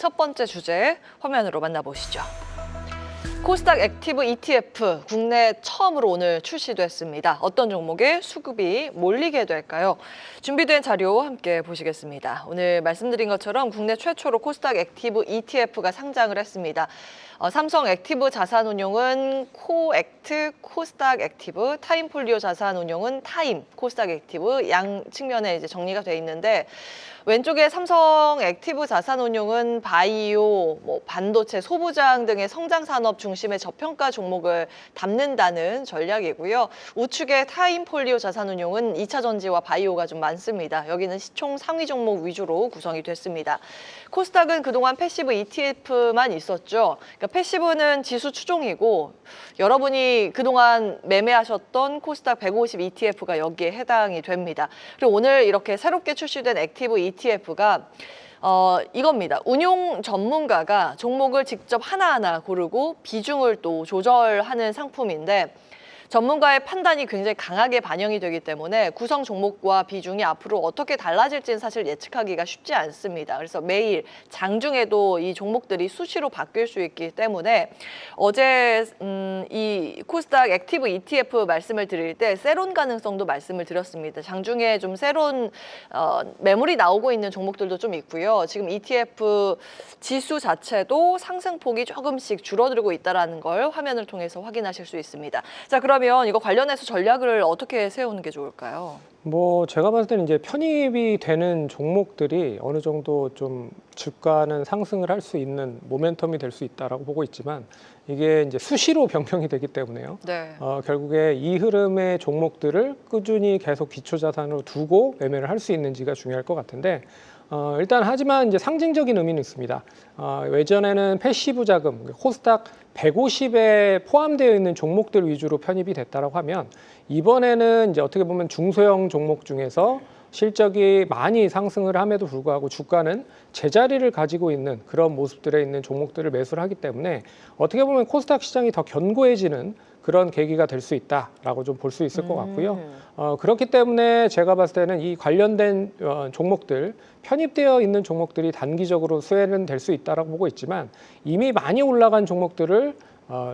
첫 번째 주제 화면으로 만나보시죠. 코스닥 액티브 ETF 국내 처음으로 오늘 출시됐습니다. 어떤 종목에 수급이 몰리게 될까요? 준비된 자료 함께 보시겠습니다. 오늘 말씀드린 것처럼 국내 최초로 코스닥 액티브 ETF가 상장을 했습니다. 삼성 액티브 자산운용은 코액트, 코스닥 액티브, 타임폴리오 자산운용은 타임, 코스닥 액티브 양 측면에 이제 정리가 돼 있는데 왼쪽에 삼성 액티브 자산운용은 바이오, 반도체, 소부장 등의 성장 산업 중심의 저평가 종목을 담는다는 전략이고요. 우측에 타임폴리오 자산운용은 2차 전지와 바이오가 좀 많습니다. 여기는 시총 상위 종목 위주로 구성이 됐습니다. 코스닥은 그동안 패시브 ETF만 있었죠. 그러니까 패시브는 지수 추종이고 여러분이 그동안 매매하셨던 코스닥 150 ETF가 여기에 해당이 됩니다. 그리고 오늘 이렇게 새롭게 출시된 액티브 ETF가 이겁니다. 운용 전문가가 종목을 직접 하나하나 고르고 비중을 또 조절하는 상품인데 전문가의 판단이 굉장히 강하게 반영이 되기 때문에 구성 종목과 비중이 앞으로 어떻게 달라질지는 사실 예측하기가 쉽지 않습니다. 그래서 매일 장중에도 이 종목들이 수시로 바뀔 수 있기 때문에 어제 이 코스닥 액티브 ETF 말씀을 드릴 때 세론 가능성도 말씀을 드렸습니다. 장중에 좀 세론 매물이 나오고 있는 종목들도 좀 있고요. 지금 ETF 지수 자체도 상승폭이 조금씩 줄어들고 있다는 걸 화면을 통해서 확인하실 수 있습니다. 자, 그러면 이거 관련해서 전략을 어떻게 세우는 게 좋을까요? 제가 봤을 때는 이제 편입이 되는 종목들이 어느 정도 좀 주가는 상승을 할 수 있는 모멘텀이 될 수 있다라고 보고 있지만 이게 이제 수시로 변경이 되기 때문에요. 네. 결국에 이 흐름의 종목들을 꾸준히 계속 기초 자산으로 두고 매매를 할 수 있는지가 중요할 것 같은데 일단 하지만 이제 상징적인 의미는 있습니다. 예전에는 패시브 자금, 코스닥 150에 포함되어 있는 종목들 위주로 편입이 됐다라고 하면 이번에는 이제 어떻게 보면 중소형 종목 중에서 실적이 많이 상승을 함에도 불구하고 주가는 제자리를 가지고 있는 그런 모습들에 있는 종목들을 매수를 하기 때문에 어떻게 보면 코스닥 시장이 더 견고해지는 그런 계기가 될 수 있다라고 좀 볼 수 있을 것 같고요. 그렇기 때문에 제가 봤을 때는 이 관련된 종목들, 편입되어 있는 종목들이 단기적으로 수혜는 될 수 있다라고 보고 있지만 이미 많이 올라간 종목들을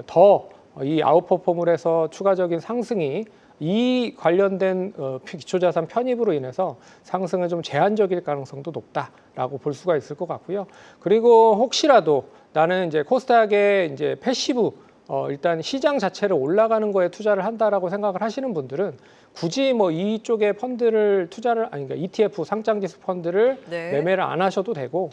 더 이 아웃퍼폼을 해서 추가적인 상승이 이 관련된 기초자산 편입으로 인해서 상승은 좀 제한적일 가능성도 높다라고 볼 수가 있을 것 같고요. 그리고 혹시라도 나는 이제 코스닥의 이제 패시브 일단 시장 자체를 올라가는 거에 투자를 한다라고 생각을 하시는 분들은 굳이 이쪽에 펀드를 그러니까 ETF 상장지수 펀드를 네. 매매를 안 하셔도 되고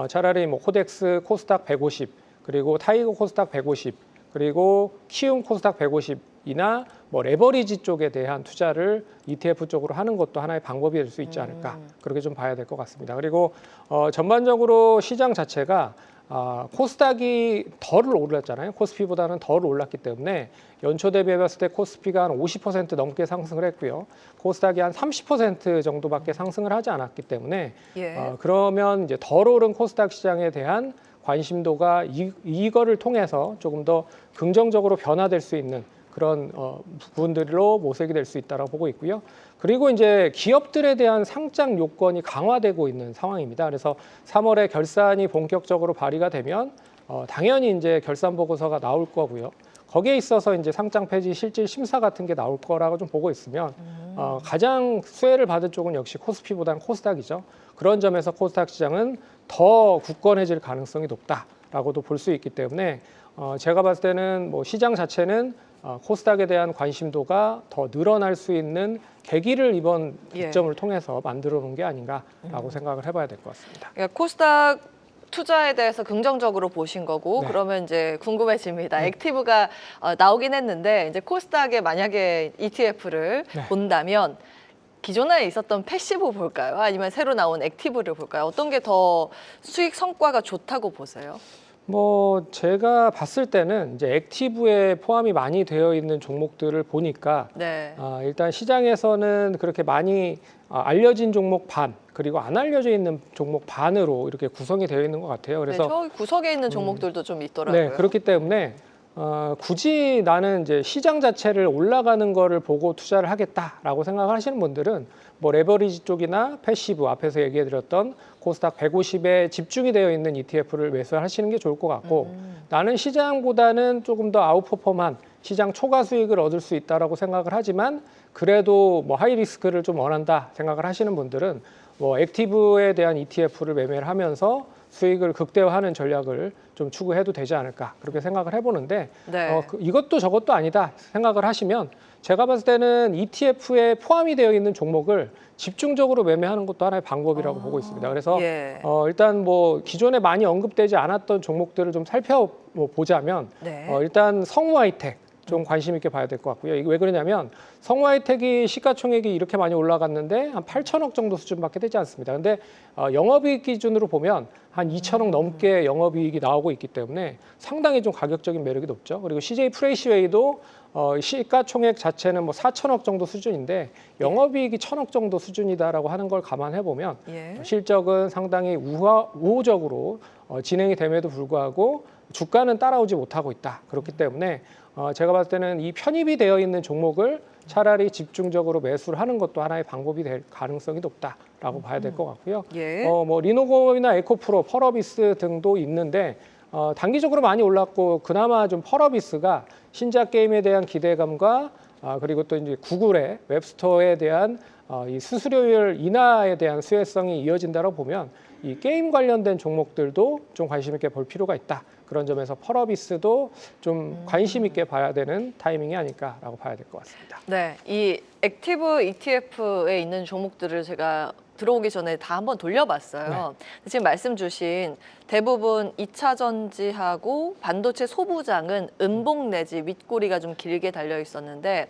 차라리 코덱스 코스닥 150 그리고 타이거 코스닥 150 그리고 키움 코스닥 150이나 레버리지 쪽에 대한 투자를 ETF 쪽으로 하는 것도 하나의 방법이 될 수 있지 않을까 그렇게 좀 봐야 될 것 같습니다. 그리고 전반적으로 시장 자체가 코스닥이 덜 올랐잖아요. 코스피보다는 덜 올랐기 때문에 연초 대비해 봤을 때 코스피가 한 50% 넘게 상승을 했고요. 코스닥이 한 30% 정도밖에 상승을 하지 않았기 때문에 그러면 이제 덜 오른 코스닥 시장에 대한 관심도가 이거를 통해서 조금 더 긍정적으로 변화될 수 있는 그런 부분들로 모색이 될 수 있다고 보고 있고요. 그리고 이제 기업들에 대한 상장 요건이 강화되고 있는 상황입니다. 그래서 3월에 결산이 본격적으로 발의가 되면 당연히 이제 결산 보고서가 나올 거고요. 거기에 있어서 이제 상장 폐지 실질 심사 같은 게 나올 거라고 좀 보고 있으면 가장 수혜를 받을 쪽은 역시 코스피보다는 코스닥이죠. 그런 점에서 코스닥 시장은 더 굳건해질 가능성이 높다라고도 볼 수 있기 때문에 제가 봤을 때는 시장 자체는 코스닥에 대한 관심도가 더 늘어날 수 있는 계기를 이번 기점을 통해서 만들어 놓은 게 아닌가라고 생각을 해봐야 될 것 같습니다. 그러니까 코스닥 투자에 대해서 긍정적으로 보신 거고 그러면 이제 궁금해집니다. 액티브가 나오긴 했는데 이제 코스닥에 만약에 ETF를 본다면 기존에 있었던 패시브 볼까요? 아니면 새로 나온 액티브를 볼까요? 어떤 게 더 수익 성과가 좋다고 보세요? 제가 봤을 때는 이제 액티브에 포함이 많이 되어 있는 종목들을 보니까 일단 시장에서는 그렇게 많이 알려진 종목 반 그리고 안 알려져 있는 종목 반으로 이렇게 구성이 되어 있는 것 같아요. 그래서 저기 구석에 있는 종목들도 좀 있더라고요. 그렇기 때문에 굳이 나는 이제 시장 자체를 올라가는 거를 보고 투자를 하겠다라고 생각을 하시는 분들은 뭐 레버리지 쪽이나 패시브 앞에서 얘기해드렸던 코스닥 150에 집중이 되어 있는 ETF를 매수하시는 게 좋을 것 같고 나는 시장보다는 조금 더 아웃퍼폼한 시장 초과 수익을 얻을 수 있다라고 생각을 하지만 그래도 뭐 하이 리스크를 좀 원한다 생각을 하시는 분들은 뭐 액티브에 대한 ETF를 매매를 하면서 수익을 극대화하는 전략을 좀 추구해도 되지 않을까 그렇게 생각을 해보는데 네. 이것도 저것도 아니다 생각을 하시면 제가 봤을 때는 ETF에 포함이 되어 있는 종목을 집중적으로 매매하는 것도 하나의 방법이라고 보고 있습니다. 그래서 예. 일단 뭐 기존에 많이 언급되지 않았던 종목들을 좀 살펴보자면 네. 일단 성우 하이텍 좀 관심 있게 봐야 될 것 같고요. 이게 왜 그러냐면 성우 하이텍이 시가총액이 이렇게 많이 올라갔는데 한 8천억 정도 수준밖에 되지 않습니다. 근데 영업이익 기준으로 보면 한 2천억 넘게 영업이익이 나오고 있기 때문에 상당히 좀 가격적인 매력이 높죠. 그리고 CJ 프레시웨이도 시가총액 자체는 뭐 4천억 정도 수준인데 영업이익이 1천억 정도 수준이다라고 하는 걸 감안해 보면 예. 실적은 상당히 우호적으로 진행이 됨에도 불구하고 주가는 따라오지 못하고 있다. 그렇기 때문에 제가 봤을 때는 이 편입이 되어 있는 종목을 차라리 집중적으로 매수를 하는 것도 하나의 방법이 될 가능성이 높다라고 봐야 될 것 같고요. 예. 뭐 리노공업이나 에코프로, 펄어비스 등도 있는데 단기적으로 많이 올랐고 그나마 좀 펄어비스가 신작 게임에 대한 기대감과 그리고 또 이제 구글의 웹스토어에 대한 이 수수료율 인하에 대한 수혜성이 이어진다고 보면 이 게임 관련된 종목들도 좀 관심 있게 볼 필요가 있다. 그런 점에서 펄어비스도 좀 관심 있게 봐야 되는 타이밍이 아닐까라고 봐야 될 것 같습니다. 네, 이 액티브 ETF에 있는 종목들을 제가 들어오기 전에 다 한번 돌려봤어요. 지금 말씀 주신 대부분 2차 전지하고 반도체 소부장은 음봉 내지 윗꼬리가 좀 길게 달려 있었는데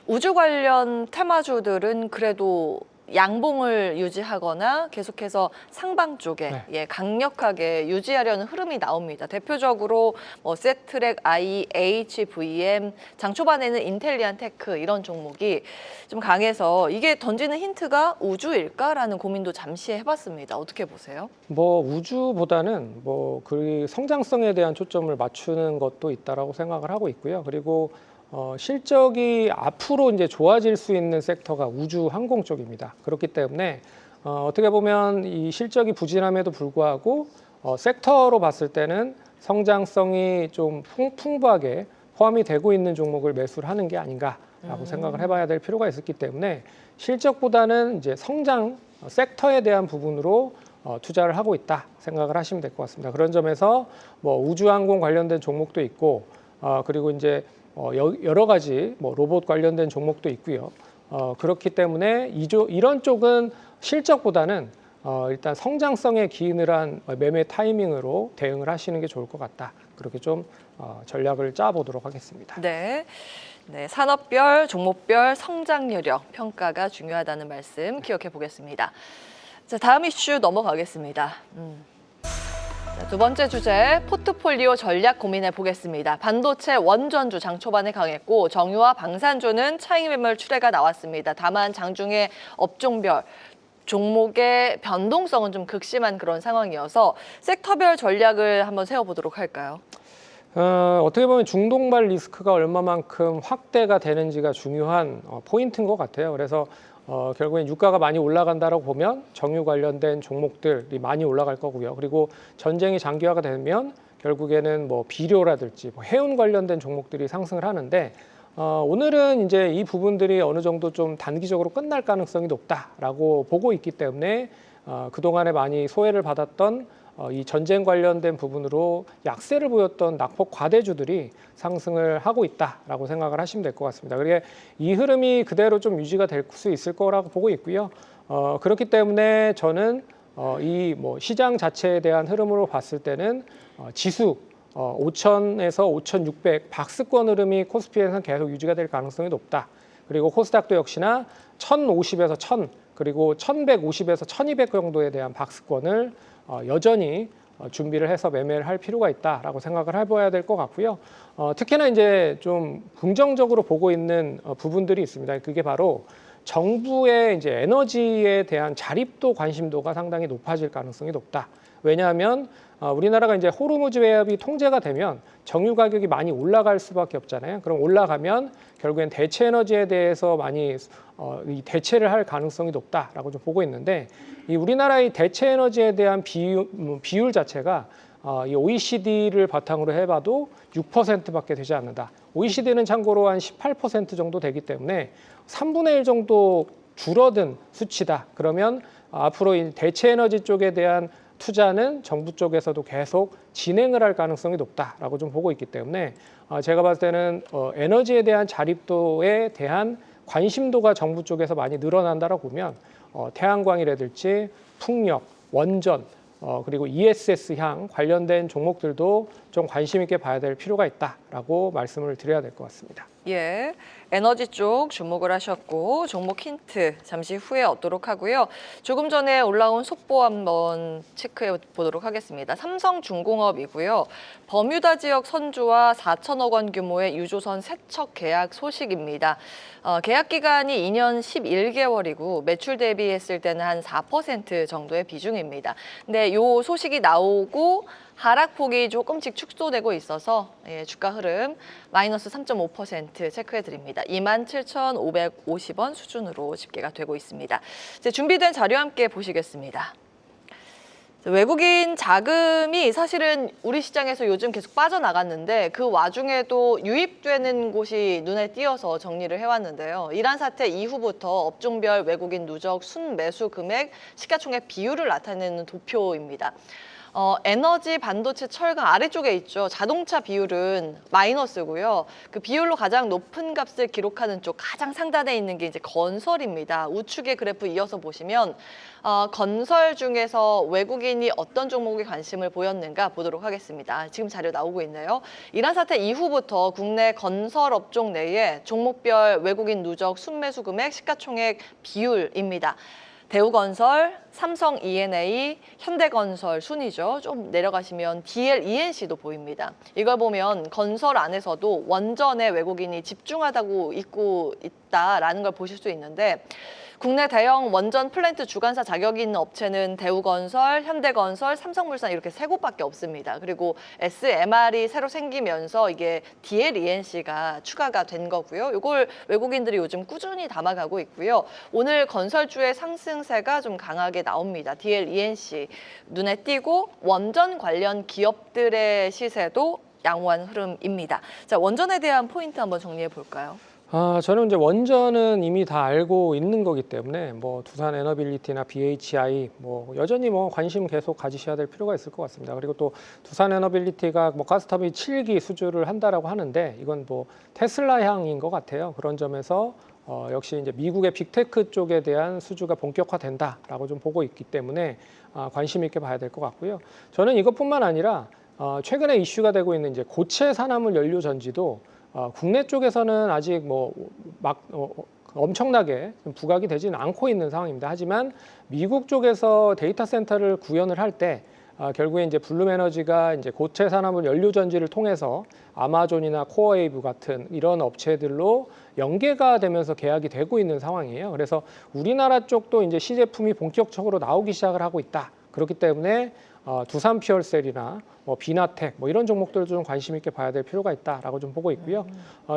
우주 관련 테마주들은 그래도 양봉을 유지하거나 계속해서 상방 쪽에 강력하게 유지하려는 흐름이 나옵니다. 대표적으로 뭐 세트렉, IHVM, 장 초반에는 인텔리안 테크 이런 종목이 좀 강해서 이게 던지는 힌트가 우주일까라는 고민도 잠시 해봤습니다. 어떻게 보세요? 뭐 우주보다는 뭐 그 성장성에 대한 초점을 맞추는 것도 있다라고 생각을 하고 있고요. 그리고 실적이 앞으로 이제 좋아질 수 있는 섹터가 우주 항공 쪽입니다. 그렇기 때문에 어떻게 보면 이 실적이 부진함에도 불구하고 섹터로 봤을 때는 성장성이 좀 풍부하게 포함이 되고 있는 종목을 매수를 하는 게 아닌가라고 생각을 해봐야 될 필요가 있었기 때문에 실적보다는 이제 성장 섹터에 대한 부분으로 투자를 하고 있다 생각을 하시면 될 것 같습니다. 그런 점에서 뭐 우주항공 관련된 종목도 있고 그리고 이제 여러 가지 뭐 로봇 관련된 종목도 있고요. 그렇기 때문에 이런 쪽은 실적보다는 일단 성장성에 기인을 한 매매 타이밍으로 대응을 하시는 게 좋을 것 같다. 그렇게 좀 전략을 짜보도록 하겠습니다. 네. 네, 산업별, 종목별 성장 여력 평가가 중요하다는 말씀 기억해 보겠습니다. 자, 다음 이슈 넘어가겠습니다. 자, 두 번째 주제, 포트폴리오 전략 고민해 보겠습니다. 반도체 원전주 장 초반에 강했고 정유와 방산주는 차익 매물 출회가 나왔습니다. 다만 장중에 업종별 종목의 변동성은 좀 극심한 그런 상황이어서 섹터별 전략을 한번 세워보도록 할까요? 어떻게 보면 중동발 리스크가 얼마만큼 확대가 되는지가 중요한 포인트인 것 같아요. 그래서 결국엔 유가가 많이 올라간다라고 보면 정유 관련된 종목들이 많이 올라갈 거고요. 그리고 전쟁이 장기화가 되면 결국에는 뭐 비료라든지 뭐 해운 관련된 종목들이 상승을 하는데 오늘은 이제 이 부분들이 어느 정도 좀 단기적으로 끝날 가능성이 높다라고 보고 있기 때문에 그동안에 많이 소외를 받았던 이 전쟁 관련된 부분으로 약세를 보였던 낙폭 과대주들이 상승을 하고 있다라고 생각을 하시면 될 것 같습니다. 그게 이 흐름이 그대로 좀 유지가 될 수 있을 거라고 보고 있고요. 그렇기 때문에 저는 이 뭐 시장 자체에 대한 흐름으로 봤을 때는 지수 5,000에서 5,600 박스권 흐름이 코스피에서는 계속 유지가 될 가능성이 높다. 그리고 코스닥도 역시나 1,050에서 1,000 그리고 1,150에서 1,200 정도에 대한 박스권을 여전히 준비를 해서 매매를 할 필요가 있다라고 생각을 해봐야 될 것 같고요. 특히나 이제 좀 긍정적으로 보고 있는 부분들이 있습니다. 그게 바로 정부의 이제 에너지에 대한 자립도 관심도가 상당히 높아질 가능성이 높다. 왜냐하면 우리나라가 이제 호르무즈 외압이 통제가 되면 정유 가격이 많이 올라갈 수밖에 없잖아요. 그럼 올라가면 결국엔 대체 에너지에 대해서 많이 이 대체를 할 가능성이 높다라고 좀 보고 있는데, 이 우리나라의 대체 에너지에 대한 비율 자체가 이 OECD를 바탕으로 해봐도 6%밖에 되지 않는다. OECD는 참고로 한 18% 정도 되기 때문에 3분의 1 정도 줄어든 수치다. 그러면 앞으로 이 대체 에너지 쪽에 대한 투자는 정부 쪽에서도 계속 진행을 할 가능성이 높다라고 좀 보고 있기 때문에 제가 봤을 때는 에너지에 대한 자립도에 대한 관심도가 정부 쪽에서 많이 늘어난다라고 보면 태양광이라든지 풍력, 원전, 그리고 ESS향 관련된 종목들도 좀 관심 있게 봐야 될 필요가 있다라고 말씀을 드려야 될 것 같습니다. 예, 에너지 쪽 주목을 하셨고 종목 힌트 잠시 후에 얻도록 하고요. 조금 전에 올라온 속보 한번 체크해 보도록 하겠습니다. 삼성중공업이고요. 버뮤다 지역 선주와 4천억 원 규모의 유조선 세척 계약 소식입니다. 계약 기간이 2년 11개월이고 매출 대비했을 때는 한 4% 정도의 비중입니다. 근데 요 소식이 나오고 하락폭이 조금씩 축소되고 있어서 주가 흐름 마이너스 3.5% 체크해 드립니다. 27,550원 수준으로 집계가 되고 있습니다. 이제 준비된 자료 함께 보시겠습니다. 외국인 자금이 사실은 우리 시장에서 요즘 계속 빠져나갔는데 그 와중에도 유입되는 곳이 눈에 띄어서 정리를 해왔는데요. 이란 사태 이후부터 업종별 외국인 누적 순매수 금액 시가총액 비율을 나타내는 도표입니다. 에너지, 반도체, 철강 아래쪽에 있죠. 자동차 비율은 마이너스고요. 그 비율로 가장 높은 값을 기록하는 쪽 가장 상단에 있는 게 이제 건설입니다. 우측의 그래프 이어서 보시면 건설 중에서 외국인이 어떤 종목에 관심을 보였는가 보도록 하겠습니다. 지금 자료 나오고 있네요. 이란 사태 이후부터 국내 건설 업종 내에 종목별 외국인 누적 순매수 금액 시가총액 비율입니다. 대우건설, 삼성 E&A, 현대건설 순이죠. 좀 내려가시면 DL, ENC도 보입니다. 이걸 보면 건설 안에서도 원전에 외국인이 집중하다고 있고 있다라는 걸 보실 수 있는데 국내 대형 원전 플랜트 주관사 자격이 있는 업체는 대우건설, 현대건설, 삼성물산 이렇게 세 곳밖에 없습니다. 그리고 SMR이 새로 생기면서 이게 DL, ENC가 추가가 된 거고요. 이걸 외국인들이 요즘 꾸준히 담아가고 있고요. 오늘 건설주의 상승세가 좀 강하게 나옵니다. DL, ENC 눈에 띄고 원전 관련 기업들의 시세도 양호한 흐름입니다. 자, 원전에 대한 포인트 한번 정리해 볼까요? 저는 이제 원전은 이미 다 알고 있는 거기 때문에 뭐 두산 에너빌리티나 BHI 뭐 여전히 뭐 관심 계속 가지셔야 될 필요가 있을 것 같습니다. 그리고 또 두산 에너빌리티가 뭐 가스터빈 7기 수주를 한다라고 하는데 이건 뭐 테슬라향인 것 같아요. 그런 점에서 역시 이제 미국의 빅테크 쪽에 대한 수주가 본격화된다라고 좀 보고 있기 때문에 관심 있게 봐야 될 것 같고요. 저는 이것뿐만 아니라 최근에 이슈가 되고 있는 이제 고체 산화물 연료 전지도 국내 쪽에서는 아직 뭐 막 엄청나게 부각이 되지는 않고 있는 상황입니다. 하지만 미국 쪽에서 데이터 센터를 구현을 할 때 결국에 이제 블룸에너지가 이제 고체 산화물 연료 전지를 통해서 아마존이나 코어웨이브 같은 이런 업체들로 연계가 되면서 계약이 되고 있는 상황이에요. 그래서 우리나라 쪽도 이제 시제품이 본격적으로 나오기 시작을 하고 있다. 그렇기 때문에 두산 퓨얼셀이나 비나텍 이런 종목들도 좀 관심 있게 봐야 될 필요가 있다라고 좀 보고 있고요.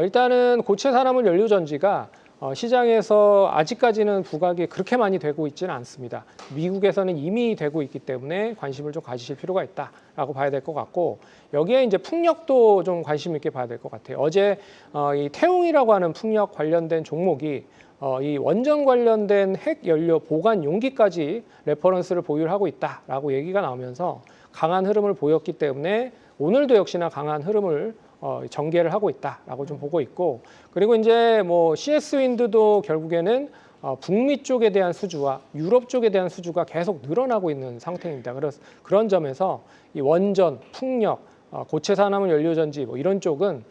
일단은 고체 산화물 연료 전지가 시장에서 아직까지는 부각이 그렇게 많이 되고 있지는 않습니다. 미국에서는 이미 되고 있기 때문에 관심을 좀 가지실 필요가 있다라고 봐야 될 것 같고 여기에 이제 풍력도 좀 관심 있게 봐야 될 것 같아요. 어제 이 태웅이라고 하는 풍력 관련된 종목이 이 원전 관련된 핵 연료 보관 용기까지 레퍼런스를 보유하고 있다라고 얘기가 나오면서 강한 흐름을 보였기 때문에 오늘도 역시나 강한 흐름을 전개를 하고 있다라고 좀 보고 있고 그리고 이제 뭐 CS 윈드도 결국에는 북미 쪽에 대한 수주와 유럽 쪽에 대한 수주가 계속 늘어나고 있는 상태입니다. 그래서 그런 점에서 이 원전, 풍력, 고체 산화물 연료 전지 이런 쪽은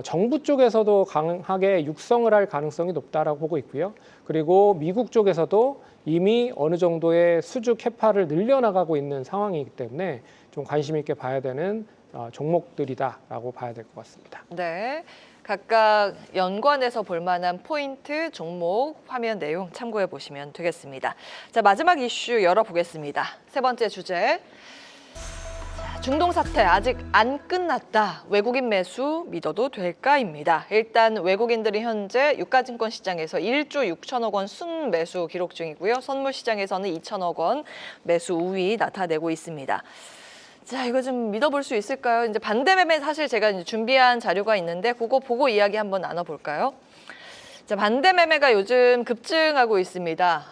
정부 쪽에서도 강하게 육성을 할 가능성이 높다라고 보고 있고요. 그리고 미국 쪽에서도 이미 어느 정도의 수주 캐파를 늘려나가고 있는 상황이기 때문에 좀 관심 있게 봐야 되는 종목들이다라고 봐야 될 것 같습니다. 네, 각각 연관해서 볼 만한 포인트, 종목, 화면 내용 참고해 보시면 되겠습니다. 자, 마지막 이슈 열어보겠습니다. 세 번째 주제. 중동 사태 아직 안 끝났다. 외국인 매수 믿어도 될까입니다. 일단 외국인들이 현재 유가증권 시장에서 1조 6천억 원 순매수 기록 중이고요. 선물 시장에서는 2천억 원 매수 우위 나타내고 있습니다. 자, 이거 좀 믿어볼 수 있을까요? 이제 반대 매매 사실 제가 이제 준비한 자료가 있는데 그거 보고 이야기 한번 나눠볼까요? 자, 반대 매매가 요즘 급증하고 있습니다.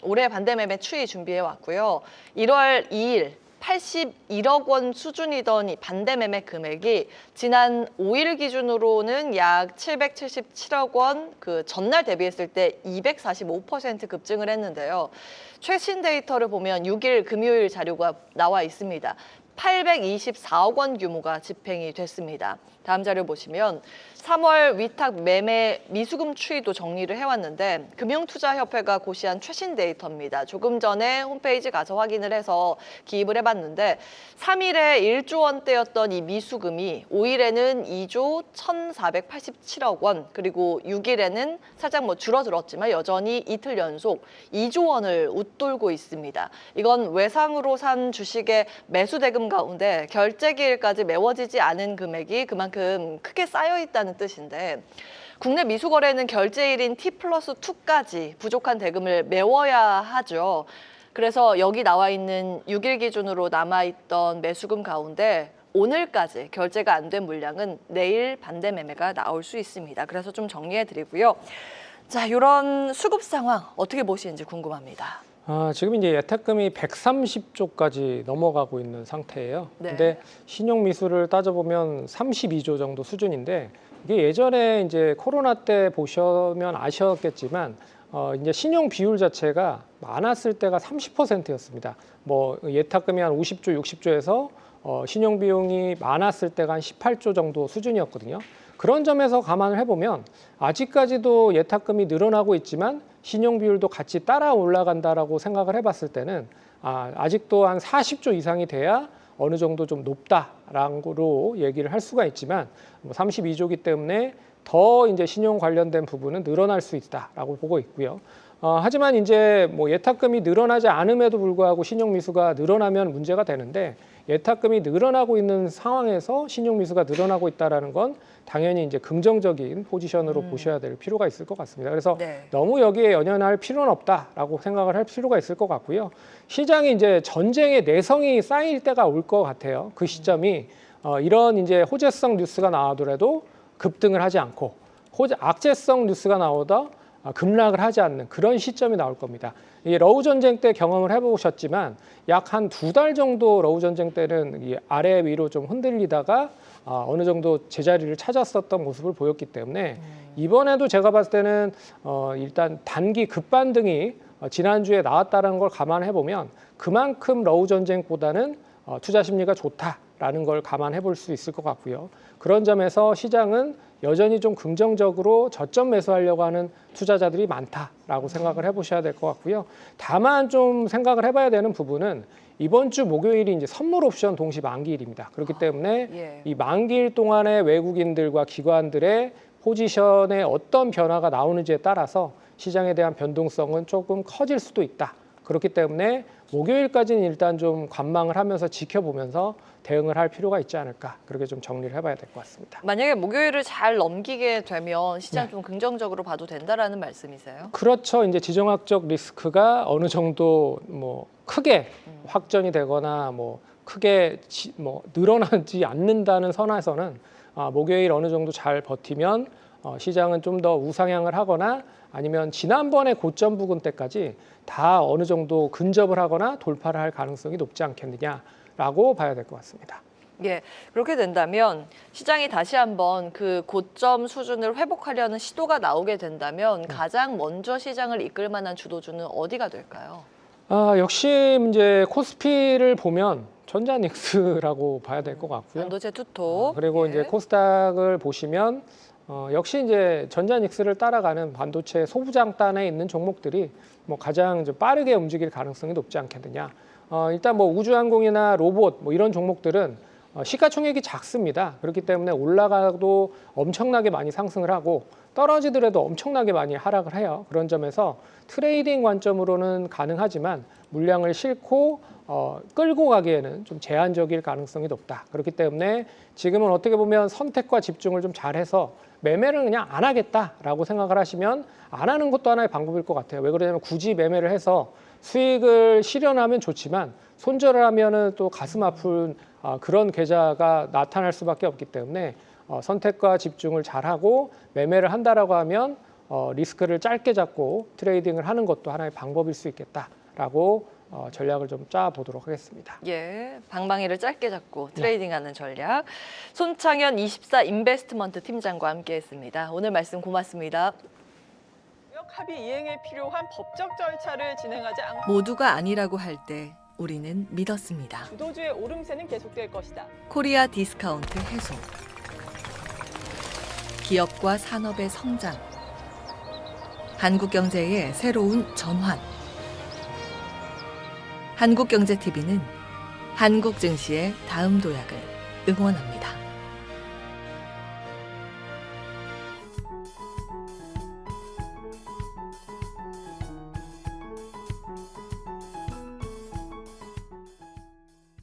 올해 반대 매매 추이 준비해 왔고요. 1월 2일 81억 원 수준이던 이 반대 매매 금액이 지난 5일 기준으로는 약 777억 원, 그 전날 대비했을 때 245% 급증을 했는데요. 최신 데이터를 보면 6일 금요일 자료가 나와 있습니다. 824억 원 규모가 집행이 됐습니다. 다음 자료 보시면 3월 위탁 매매 미수금 추이도 정리를 해왔는데 금융투자협회가 고시한 최신 데이터입니다. 조금 전에 홈페이지 가서 확인을 해서 기입을 해봤는데 3일에 1조 원대였던 이 미수금이 5일에는 2조 1,487억 원, 그리고 6일에는 살짝 줄어들었지만 여전히 이틀 연속 2조 원을 웃돌고 있습니다. 이건 외상으로 산 주식의 매수 대금 가운데 결제기일까지 메워지지 않은 금액이 그만큼 크게 쌓여 있다는 뜻인데, 국내 미수거래는 결제일인 T+2까지 부족한 대금을 메워야 하죠. 그래서 여기 나와 있는 6일 기준으로 남아있던 매수금 가운데 오늘까지 결제가 안 된 물량은 내일 반대 매매가 나올 수 있습니다. 그래서 좀 정리해 드리고요. 자, 이런 수급 상황 어떻게 보시는지 궁금합니다. 지금 이제 예탁금이 130조까지 넘어가고 있는 상태예요. 네. 근데 신용 미수를 따져보면 32조 정도 수준인데, 이게 예전에 이제 코로나 때 보시면 아셨겠지만 이제 신용 비율 자체가 많았을 때가 30%였습니다. 뭐 예탁금이 한 50조, 60조에서 신용 비용이 많았을 때가 한 18조 정도 수준이었거든요. 그런 점에서 감안을 해보면 아직까지도 예탁금이 늘어나고 있지만 신용 비율도 같이 따라 올라간다라고 생각을 해봤을 때는 아직도 한 40조 이상이 돼야 어느 정도 좀 높다라고 얘기를 할 수가 있지만 32조기 때문에 더 이제 신용 관련된 부분은 늘어날 수 있다라고 보고 있고요. 하지만 이제 뭐 예탁금이 늘어나지 않음에도 불구하고 신용 미수가 늘어나면 문제가 되는데, 예탁금이 늘어나고 있는 상황에서 신용 미수가 늘어나고 있다라는 건 당연히 이제 긍정적인 포지션으로 보셔야 될 필요가 있을 것 같습니다. 그래서 네. 너무 여기에 연연할 필요는 없다라고 생각을 할 필요가 있을 것 같고요. 시장이 이제 전쟁의 내성이 쌓일 때가 올 것 같아요. 그 시점이 이런 이제 호재성 뉴스가 나오더라도 급등을 하지 않고 악재성 뉴스가 나오다 급락을 하지 않는 그런 시점이 나올 겁니다. 이 러우 전쟁 때 경험을 해보셨지만 약 한 2달 정도 러우 전쟁 때는 이 아래 위로 좀 흔들리다가 어느 정도 제자리를 찾았었던 모습을 보였기 때문에 이번에도 제가 봤을 때는 일단 단기 급반등이 지난주에 나왔다는 걸 감안해 보면 그만큼 러우 전쟁보다는 투자 심리가 좋다라는 걸 감안해 볼 수 있을 것 같고요. 그런 점에서 시장은 여전히 좀 긍정적으로 저점 매수하려고 하는 투자자들이 많다라고 생각을 해보셔야 될 것 같고요. 다만 좀 생각을 해봐야 되는 부분은 이번 주 목요일이 이제 선물 옵션 동시 만기일입니다. 그렇기 때문에 예. 이 만기일 동안에 외국인들과 기관들의 포지션에 어떤 변화가 나오는지에 따라서 시장에 대한 변동성은 조금 커질 수도 있다. 그렇기 때문에 목요일까지는 일단 좀 관망을 하면서 지켜보면서 대응을 할 필요가 있지 않을까, 그렇게 좀 정리를 해봐야 될 것 같습니다. 만약에 목요일을 잘 넘기게 되면 시장 좀 긍정적으로 봐도 된다라는 말씀이세요? 그렇죠. 이제 지정학적 리스크가 어느 정도 뭐 크게 확정이 되거나 뭐 크게 늘어나지 않는다는 선에서는 목요일 어느 정도 잘 버티면 시장은 좀 더 우상향을 하거나 아니면 지난번에 고점 부근 때까지 다 어느 정도 근접을 하거나 돌파를 할 가능성이 높지 않겠느냐라고 봐야 될 것 같습니다. 예, 그렇게 된다면 시장이 다시 한번 그 고점 수준을 회복하려는 시도가 나오게 된다면 가장 먼저 시장을 이끌 만한 주도주는 어디가 될까요? 역시 이제 코스피를 보면 전자닉스라고 봐야 될 것 같고요. 반도체 투톱. 그리고 예. 이제 코스닥을 보시면 역시 이제 전자닉스를 따라가는 반도체 소부장단에 있는 종목들이 뭐 가장 좀 빠르게 움직일 가능성이 높지 않겠느냐. 일단 뭐 우주항공이나 로봇 뭐 이런 종목들은 시가총액이 작습니다. 그렇기 때문에 올라가도 엄청나게 많이 상승을 하고 떨어지더라도 엄청나게 많이 하락을 해요. 그런 점에서 트레이딩 관점으로는 가능하지만 물량을 싣고 끌고 가기에는 좀 제한적일 가능성이 높다. 그렇기 때문에 지금은 어떻게 보면 선택과 집중을 좀 잘해서 매매를 그냥 안 하겠다라고 생각을 하시면 안 하는 것도 하나의 방법일 것 같아요. 왜 그러냐면 굳이 매매를 해서 수익을 실현하면 좋지만 손절을 하면은 또 가슴 아픈 그런 계좌가 나타날 수밖에 없기 때문에 선택과 집중을 잘하고 매매를 한다라고 하면 리스크를 짧게 잡고 트레이딩을 하는 것도 하나의 방법일 수 있겠다라고 전략을 좀 짜보도록 하겠습니다. 예, 방망이를 짧게 잡고 트레이딩하는 전략. 손창현 24 인베스트먼트 팀장과 함께했습니다. 오늘 말씀 고맙습니다. 합의 이행에 필요한 법적 절차를 진행하지 않고 모두가 아니라고 할 때 우리는 믿었습니다. 주도주의 오름세는 계속될 것이다. 코리아 디스카운트 해소. 기업과 산업의 성장. 한국 경제의 새로운 전환. 한국경제TV는 한국 증시의 다음 도약을 응원합니다.